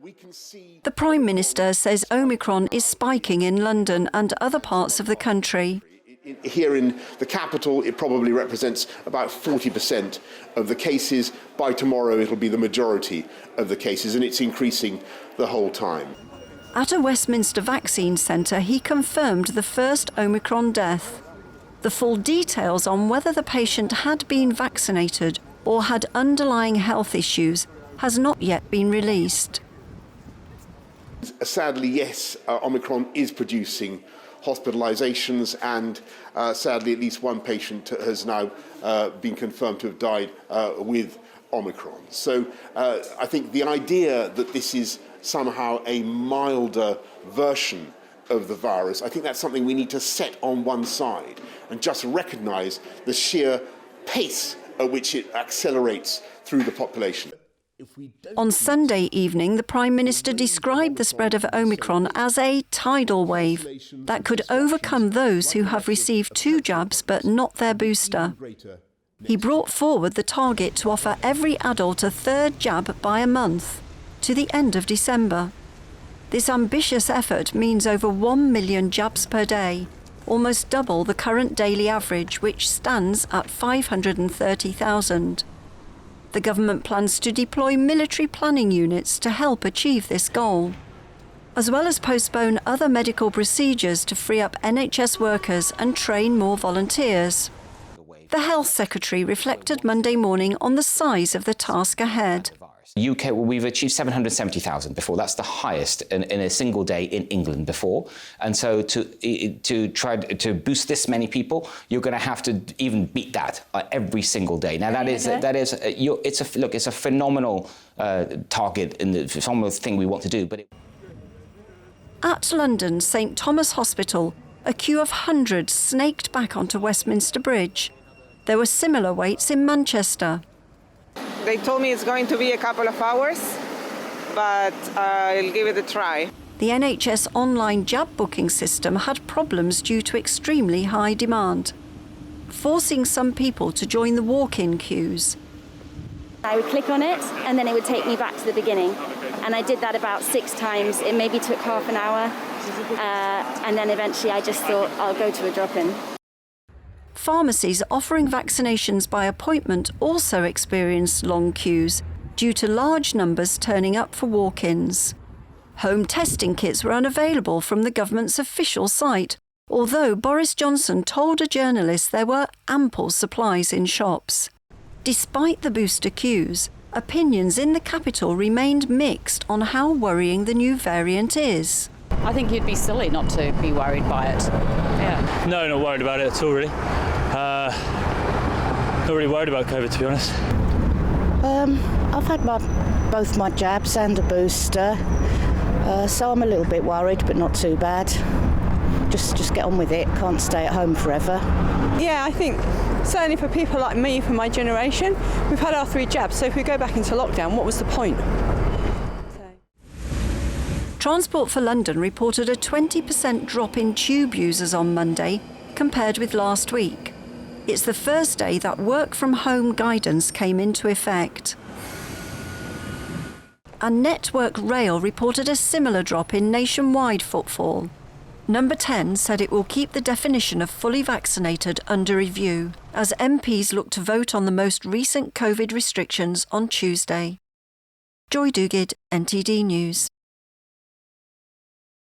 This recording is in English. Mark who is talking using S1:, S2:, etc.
S1: The Prime Minister says Omicron is spiking in London and other parts of the country.
S2: Here in the capital, it probably represents about 40% of the cases. By tomorrow, it'll be the majority of the cases, and it's increasing the whole time.
S1: At a Westminster vaccine centre, he confirmed the first Omicron death. The full details on whether the patient had been vaccinated or had underlying health issues has not yet been released.
S2: Sadly, yes, Omicron is producing hospitalisations, and sadly at least one patient has now been confirmed to have died with Omicron. So I think the idea that this is somehow a milder version of the virus, I think that's something we need to set on one side and just recognise the sheer pace at which it accelerates through the population.
S1: On Sunday evening, the Prime Minister described the spread of Omicron as a tidal wave that could overcome those who have received 2 jabs but not their booster. He brought forward the target to offer every adult a 3rd jab by a month, to the end of December. This ambitious effort means over 1 million jabs per day, almost double the current daily average, which stands at 530,000. The government plans to deploy military planning units to help achieve this goal, as well as postpone other medical procedures to free up NHS workers and train more volunteers. The Health Secretary reflected Monday morning on the size of the task ahead.
S3: UK, we've achieved 770,000 before. That's the highest in a single day in England before. And so to try to boost this many people, you're going to have to even beat that every single day. Now it's a phenomenal target and the phenomenal thing we want to do. But
S1: At London's St Thomas Hospital, a queue of hundreds snaked back onto Westminster Bridge. There were similar waits in Manchester.
S4: They told me it's going to be a couple of hours, but I'll give it a try.
S1: The NHS online jab booking system had problems due to extremely high demand, forcing some people to join the walk-in queues.
S5: I would click on it and then it would take me back to the beginning. And I did that about 6 times. It maybe took half an hour. And then eventually I just thought I'll go to a drop-in.
S1: Pharmacies offering vaccinations by appointment also experienced long queues due to large numbers turning up for walk-ins. Home testing kits were unavailable from the government's official site, although Boris Johnson told a journalist there were ample supplies in shops. Despite the booster queues, opinions in the capital remained mixed on how worrying the new variant is.
S6: I think you'd be silly not to be worried by it. Yeah.
S7: No, not worried about it at all, really. Not really worried about COVID, to be honest.
S8: I've had both my jabs and a booster, so I'm a little bit worried, but not too bad. Just get on with it. Can't stay at home forever.
S9: Yeah, I think certainly for people like me, for my generation, we've had our 3 jabs, so if we go back into lockdown, what was the point?
S1: Transport for London reported a 20% drop in tube users on Monday compared with last week. It's the first day that work-from-home guidance came into effect. And Network Rail reported a similar drop in nationwide footfall. Number 10 said it will keep the definition of fully vaccinated under review as MPs look to vote on the most recent COVID restrictions on Tuesday. Joy Duguid, NTD News.